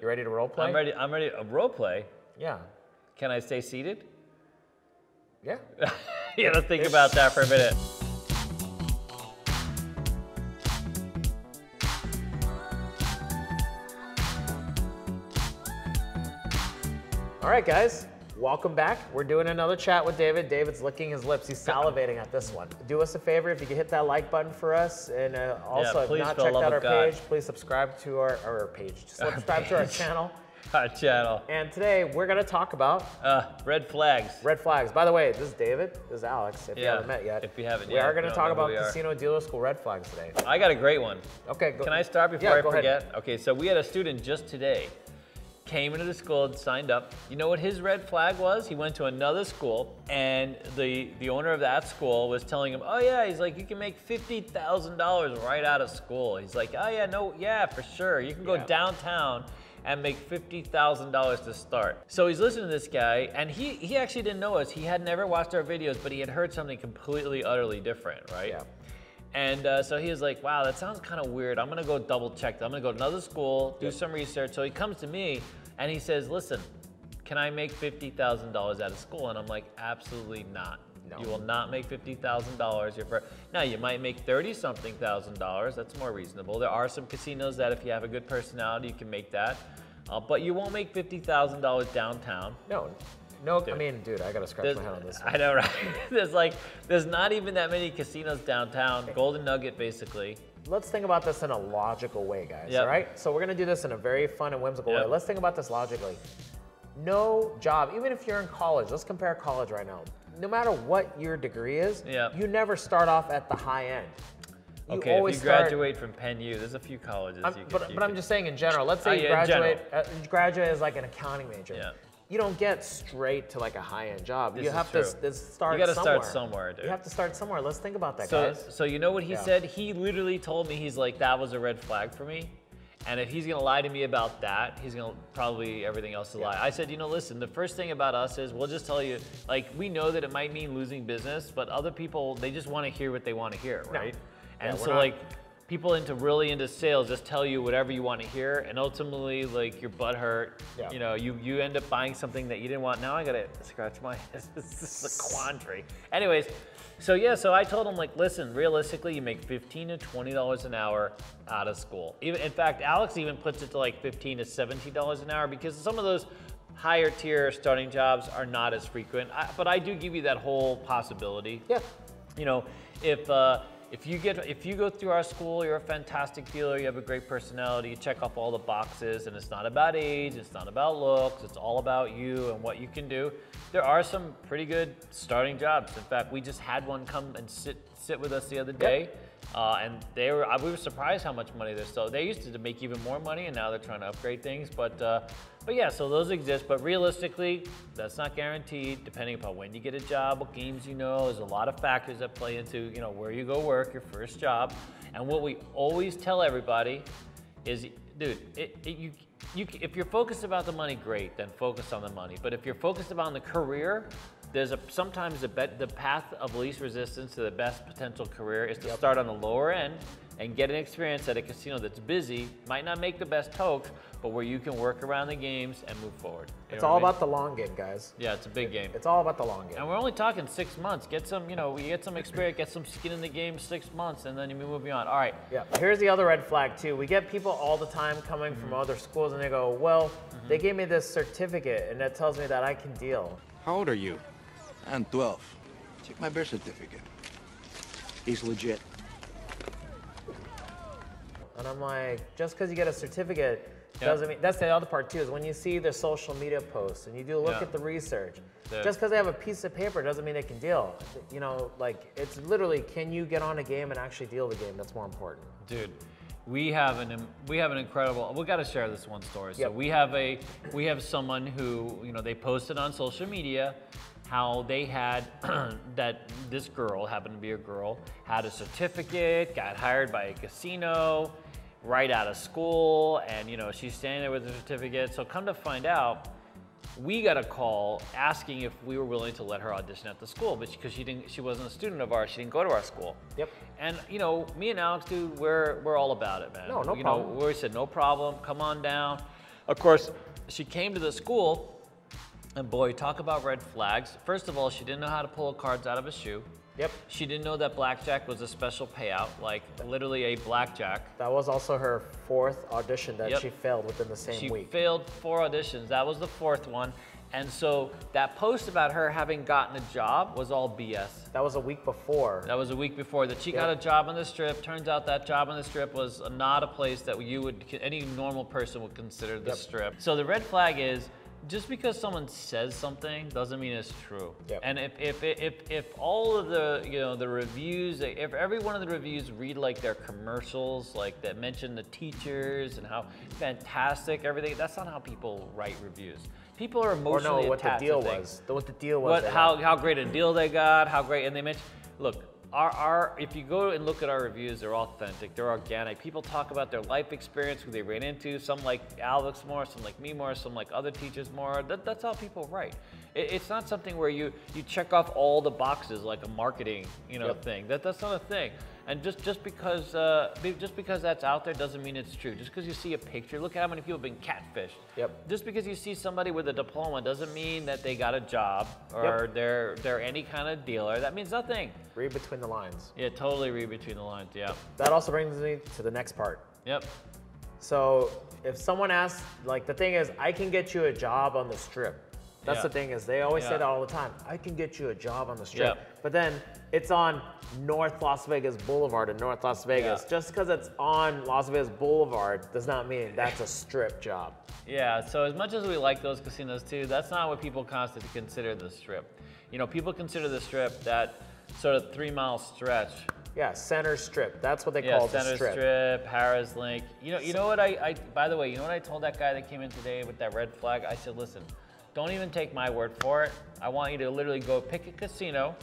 You ready to role play? I'm ready. A role play? Yeah. Can I stay seated? Yeah. Yeah, let's think about that for a minute. All right, guys. Welcome back. We're doing another chat with David. David's licking his lips. He's salivating at this one. Do us a favor, if you could hit that like button for us, and also if not checked out our page, please subscribe to our page. Subscribe to our channel. Our channel. And today we're gonna talk about red flags. Red flags. By the way, this is David. This is Alex. If you haven't met yet. If you haven't we are gonna talk about casino dealer school red flags today. I got a great one. Okay. Can I start before I forget? Ahead. Okay, so we had a student just today. Came into the school and signed up. You know what his red flag was? He went to another school, and the owner of that school was telling him, oh yeah, he's like, you can make $50,000 right out of school. He's like, oh yeah, no, yeah, for sure. You can go downtown and make $50,000 to start. So he's listening to this guy, and he actually didn't know us. He had never watched our videos, but he had heard something completely, utterly different, right? Yeah. And so he was like, wow, that sounds kind of weird. I'm gonna go double check that. I'm gonna go to another school, do some research. So he comes to me and he says, listen, can I make $50,000 out of school? And I'm like, absolutely not. No. You will not make $50,000. Now you might make $30-something thousand. That's more reasonable. There are some casinos that if you have a good personality, you can make that. But you won't make $50,000 downtown. No, dude. I mean, dude, I gotta scratch my head on this one. I know, right? there's not even that many casinos downtown. Golden Nugget, basically. Let's think about this in a logical way, guys, all right? So we're gonna do this in a very fun and whimsical way. Let's think about this logically. No job, even if you're in college, let's compare college right now. No matter what your degree is, you never start off at the high end. Okay, if you graduate from Penn U, there's a few colleges but I'm just saying in general. Let's say you graduate as like an accounting major. Yeah. You don't get straight to like a high-end job. You have to start somewhere. You gotta start somewhere, dude. You have to start somewhere. Let's think about that, guys. So you know what he said? He literally told me, he's like, that was a red flag for me. And if he's gonna lie to me about that, he's gonna probably everything else to lie. I said, you know, listen, the first thing about us is we'll just tell you, like, we know that it might mean losing business, but other people, they just wanna hear what they wanna hear, right? No. And so like, people really into sales just tell you whatever you want to hear, and ultimately, like, your butt hurt. You know, you end up buying something that you didn't want. Now I gotta scratch my head. This is a quandary. Anyways, so I told him, like, listen, realistically, you make $15 to $20 an hour out of school. In fact, Alex even puts it to like $15 to $17 an hour because some of those higher tier starting jobs are not as frequent. But I do give you that whole possibility. Yeah. You know, if you go through our school, you're a fantastic dealer, you have a great personality, you check off all the boxes, and it's not about age, it's not about looks, it's all about you and what you can do. There are some pretty good starting jobs. In fact, we just had one come and sit with us the other day, and we were surprised how much money they're still. They used to make even more money, and now they're trying to upgrade things. But yeah, so those exist. But realistically, that's not guaranteed. Depending upon when you get a job, what games you know, there's a lot of factors that play into where you go work, your first job. And what we always tell everybody is, dude, if you're focused about the money, great, then focus on the money. But if you're focused about the career, there's sometimes the path of least resistance to the best potential career is to start on the lower end and get an experience at a casino that's busy, might not make the best tokes, but where you can work around the games and move forward. It's all about the long game, guys. Yeah, it's a big game. It's all about the long game. And we're only talking 6 months. Get some, we get some experience, get some skin in the game, 6 months, and then you move beyond. All right. Yeah. Here's the other red flag too. We get people all the time coming from other schools, and they go, well, they gave me this certificate, and that tells me that I can deal. How old are you? I'm 12. Check my birth certificate. He's legit. And I'm like, just because you get a certificate doesn't mean, that's the other part too, is when you see their social media posts and you do look at the research, just because they have a piece of paper doesn't mean they can deal. Like, it's literally, can you get on a game and actually deal the game? That's more important. Dude, we have an incredible, we got to share this one story. So we have someone who, they posted on social media how they had, this girl, happened to be a girl, had a certificate, got hired by a casino, right out of school, and she's standing there with a certificate. So come to find out, we got a call asking if we were willing to let her audition at the school, but because she wasn't a student of ours, she didn't go to our school. Yep. And me and Alex, dude, we're all about it, man. No problem. We said no problem, come on down. Of course, she came to the school, and boy, talk about red flags. First of all, she didn't know how to pull cards out of a shoe. Yep. She didn't know that blackjack was a special payout, like literally a blackjack. That was also her 4th audition that she failed within the same week. She failed 4 auditions. That was the 4th one. And so that post about her having gotten a job was all BS. That was a week before. That was a week before that she got a job on the Strip. Turns out that job on the Strip was not a place that any normal person would consider the Strip. So the red flag is, just because someone says something doesn't mean it's true. Yep. And if all of the the reviews, if every one of the reviews read like their commercials, like that mention the teachers and how fantastic everything, that's not how people write reviews. People are emotionally attached to things. What the deal was. How great a deal they got, how great, and they mention, look, if you go and look at our reviews, they're authentic, they're organic. People talk about their life experience, who they ran into. Some like Alex more, some like me more, some like other teachers more. That's how people write. It's not something where you check off all the boxes like a marketing thing. That's not a thing. And just because that's out there doesn't mean it's true. Just because you see a picture, look at how many people have been catfished. Yep. Just because you see somebody with a diploma doesn't mean that they got a job or they're any kind of dealer. That means nothing. Read between the lines. Yeah, totally read between the lines. Yeah. That also brings me to the next part. Yep. So if someone asks, like the thing is, I can get you a job on the Strip. That's the thing is, they always say that all the time. I can get you a job on the Strip. But then it's on North Las Vegas Boulevard in North Las Vegas. Just because it's on Las Vegas Boulevard does not mean that's a Strip job. Yeah, so as much as we like those casinos too, that's not what people constantly consider the Strip. People consider the Strip that sort of 3-mile stretch. Yeah, Center Strip. That's what they call the Strip. Center Strip, Harris Link. You know what by the way, you know what I told that guy that came in today with that red flag? I said, listen, don't even take my word for it. I want you to literally go pick a casino,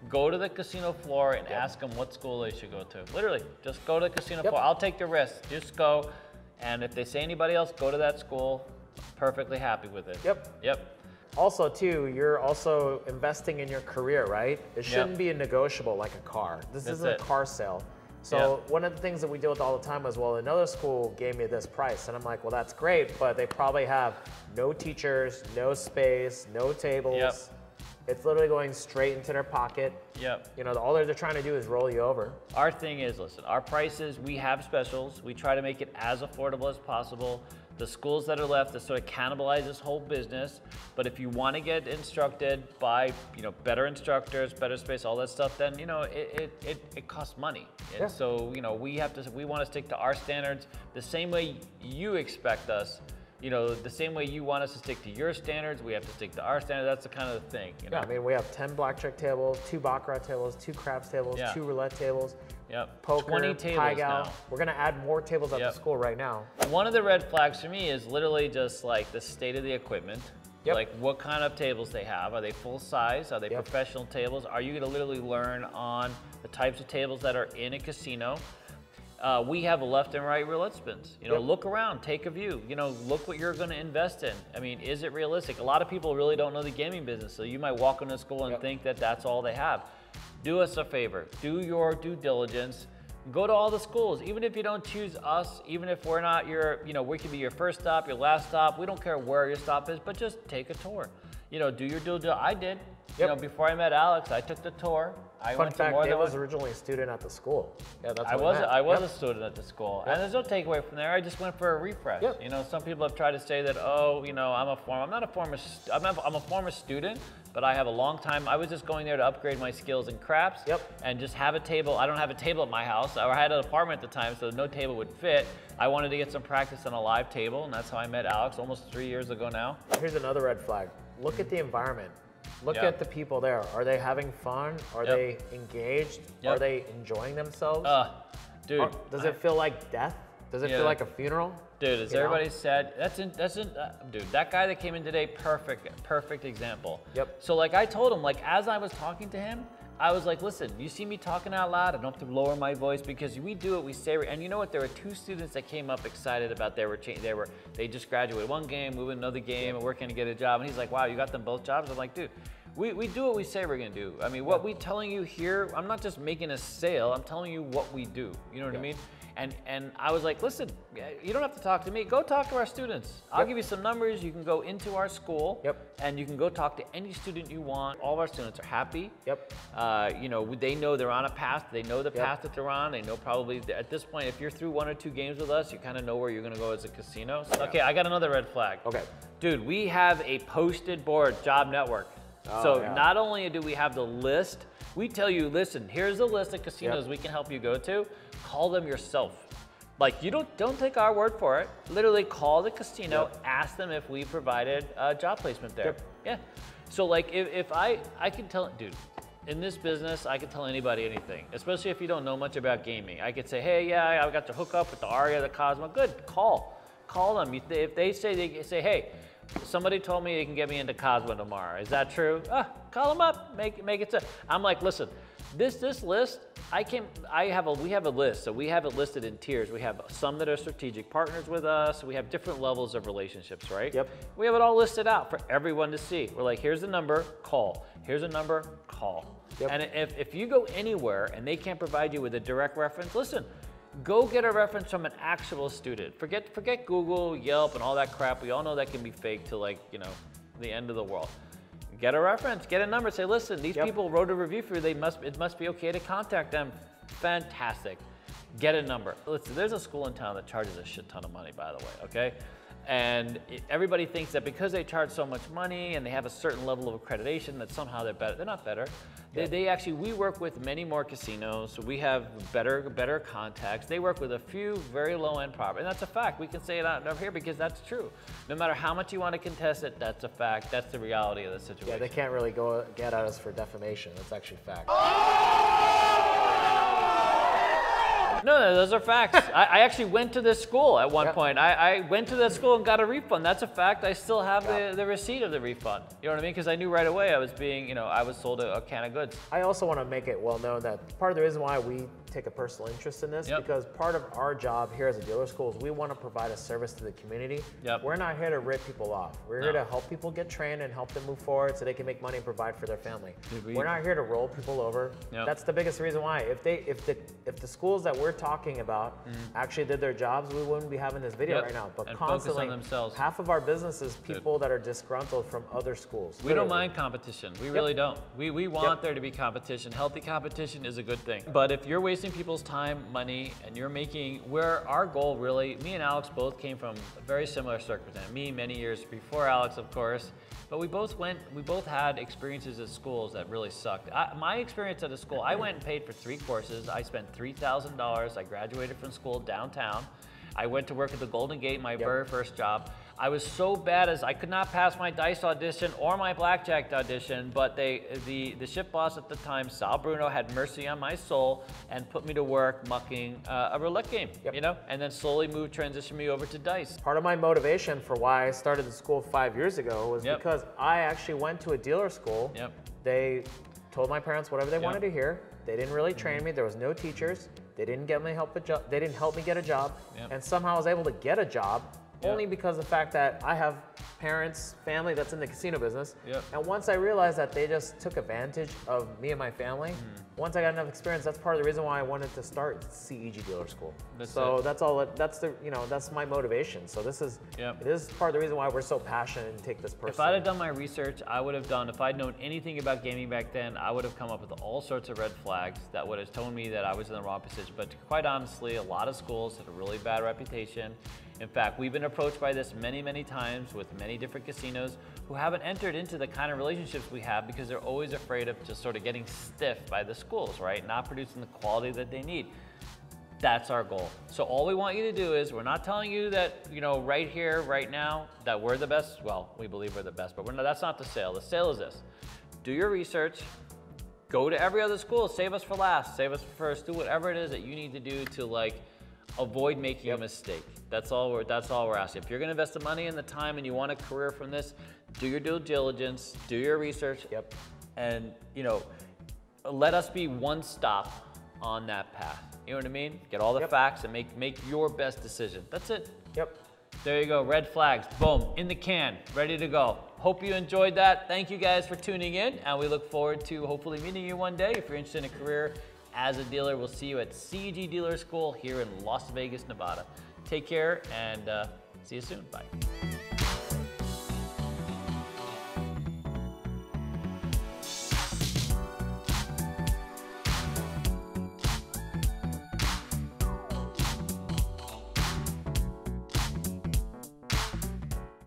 go to the casino floor and ask them what school they should go to. Literally, just go to the casino floor. I'll take the risk. Just go. And if they say anybody else, go to that school. Perfectly happy with it. Yep. Also, too, you're also investing in your career, right? It shouldn't be a negotiable like a car. This isn't a car sale. So one of the things that we deal with all the time is, well, another school gave me this price. And I'm like, well, that's great, but they probably have no teachers, no space, no tables. It's literally going straight into their pocket. All they're trying to do is roll you over. Our thing is, listen, our prices, we have specials. We try to make it as affordable as possible. The schools that are left to sort of cannibalize this whole business. But if you want to get instructed by, better instructors, better space, all that stuff, then, it costs money. And so, we want to stick to our standards the same way you expect us. The same way you want us to stick to your standards, we have to stick to our standards. That's the kind of thing. Yeah, I mean, we have 10 blackjack tables, 2 Baccarat tables, 2 craps tables, 2 roulette tables. Poker, 20 tables Pai Gow. now. We're gonna add more tables at the school right now. One of the red flags for me is literally just like the state of the equipment. Like what kind of tables they have. Are they full size? Are they professional tables? Are you gonna literally learn on the types of tables that are in a casino? We have left and right roulette spins. Look around, take a view. Look what you're going to invest in. I mean, is it realistic? A lot of people really don't know the gaming business, so you might walk into school and think that that's all they have. Do us a favor. Do your due diligence. Go to all the schools. Even if you don't choose us, even if we're not your, we could be your first stop, your last stop. We don't care where your stop is, but just take a tour. Do your due diligence. I did. Before I met Alex, I took the tour. Fun fact, Dave was originally a student at the school. Yeah, that's what I was a student at the school. And there's no takeaway from there. I just went for a refresh. Some people have tried to say that, I'm a former student, but I have a long time. I was just going there to upgrade my skills in craps and just have a table. I don't have a table at my house. I had an apartment at the time, so no table would fit. I wanted to get some practice on a live table, and that's how I met Alex almost 3 years ago now. Here's another red flag. Look at the environment. Look at the people there. Are they having fun? Are they engaged? Are they enjoying themselves? Dude. Does it feel like death? Does it feel like a funeral? Dude, as everybody said, dude, that guy that came in today, perfect example. So like I told him, like as I was talking to him, I was like, listen, you see me talking out loud, I don't have to lower my voice because we do it, we say, and you know what, there were 2 students that came up excited about they just graduated one game, moving another game, and working to get a job, and he's like, wow, you got them both jobs? I'm like, dude, We do what we say we're gonna do. I mean, what we telling you here, I'm not just making a sale, I'm telling you what we do. You know what I mean? And I was like, listen, you don't have to talk to me. Go talk to our students. I'll give you some numbers. You can go into our school and you can go talk to any student you want. All of our students are happy. You know, they know they're on a path. They know the path that they're on. They know probably at this point, if you're through 1 or 2 games with us, you kind of know where you're gonna go as a casino. So, okay, I got another red flag. Okay. Dude, we have a posted board, Job Network. So not only do we have the list, we tell you, listen, here's a list of casinos we can help you go to. Call them yourself. Like, you don't take our word for it. Literally call the casino, ask them if we provided a job placement there. Yeah. So like, if I can tell, dude, in this business, I can tell anybody anything, especially if you don't know much about gaming. I could say, hey, yeah, I got to hook up with the Aria, the Cosmo. Good, call them. If they say, hey, somebody told me they can get me into Cosmo tomorrow. Is that true? Call them up, make it so. I'm like, listen, this list, we have a list, so we have it listed in tiers. We have some that are strategic partners with us. We have different levels of relationships, right? We have it all listed out for everyone to see. We're like, here's the number, call. Here's a number, call. And if you go anywhere and they can't provide you with a direct reference, listen, go get a reference from an actual student. Forget Google, Yelp, and all that crap. We all know that can be fake to, like, you know, the end of the world. Get a reference, get a number, say, listen, these people wrote a review for you, it must be okay to contact them. Fantastic. Get a number. Listen, there's a school in town that charges a shit ton of money, by the way, okay? And everybody thinks that because they charge so much money and they have a certain level of accreditation that somehow they're better. They're not better. They actually, we work with many more casinos, so we have better contacts. They work with a few very low-end properties, and that's a fact. We can say it out over here because that's true. No matter how much you want to contest it, that's a fact. That's the reality of the situation. Yeah, they can't really go get at us for defamation. That's actually fact. No, those are facts. I actually went to this school at one point. I went to that school and got a refund. That's a fact. I still have the receipt of the refund. You know what I mean? Because I knew right away I was being, you know, I was sold a can of goods. I also want to make it well known that part of the reason why we take a personal interest in this, because part of our job here as a dealer school is we want to provide a service to the community. We're not here to rip people off. We're here to help people get trained and help them move forward so they can make money and provide for their family. We're not here to roll people over. That's the biggest reason why. If the schools that we're talking about actually did their jobs, we wouldn't be having this video right now. But and constantly, focus on themselves. Half of our business is people that are disgruntled from other schools. We don't mind competition. We really don't. We want there to be competition. Healthy competition is a good thing. But if you're wasting people's time, money, and you're making, where our goal really, me and Alex both came from a very similar circumstance. Me many years before Alex, of course. But we both had experiences at schools that really sucked. My experience at a school, I went and paid for 3 courses. I spent $3,000. I graduated from school downtown. I went to work at the Golden Gate, my very first job. I was so bad as I could not pass my dice audition or my blackjack audition, but the shift boss at the time, Sal Bruno, had mercy on my soul and put me to work mucking a roulette game, you know, and then slowly transitioned me over to dice. Part of my motivation for why I started the school 5 years ago was because I actually went to a dealer school. They told my parents whatever they wanted to hear. They didn't really train me. There was no teachers. They didn't get me They didn't help me get a job, and somehow I was able to get a job. Only because of the fact that I have parents, family that's in the casino business. And once I realized that they just took advantage of me and my family, once I got enough experience, that's part of the reason why I wanted to start CEG Dealer School. That's my motivation. So this is part of the reason why we're so passionate and take this personally. If I'd have done my research, if I'd known anything about gaming back then, I would have come up with all sorts of red flags that would have told me that I was in the wrong position. But quite honestly, a lot of schools have a really bad reputation. In fact, we've been approached by this many, many times with many different casinos who haven't entered into the kind of relationships we have because they're always afraid of just sort of getting stiffed by the schools, right? Not producing the quality that they need. That's our goal. So all we want you to do is, we're not telling you that, you know, right here, right now, that we're the best. Well, we believe we're the best, but that's not the sale. The sale is this. Do your research. Go to every other school. Save us for last. Save us for first. Do whatever it is that you need to do to, like, avoid making a mistake. That's all we're asking. If you're gonna invest the money and the time and you want a career from this, do your due diligence, do your research, and, you know, let us be one stop on that path. You know what I mean? Get all the facts and make your best decision. That's it. There you go, red flags, boom, in the can, ready to go. Hope you enjoyed that. Thank you guys for tuning in, and we look forward to hopefully meeting you one day. If you're interested in a career as a dealer, we'll see you at CEG Dealer School here in Las Vegas, Nevada. Take care, and see you soon. Bye.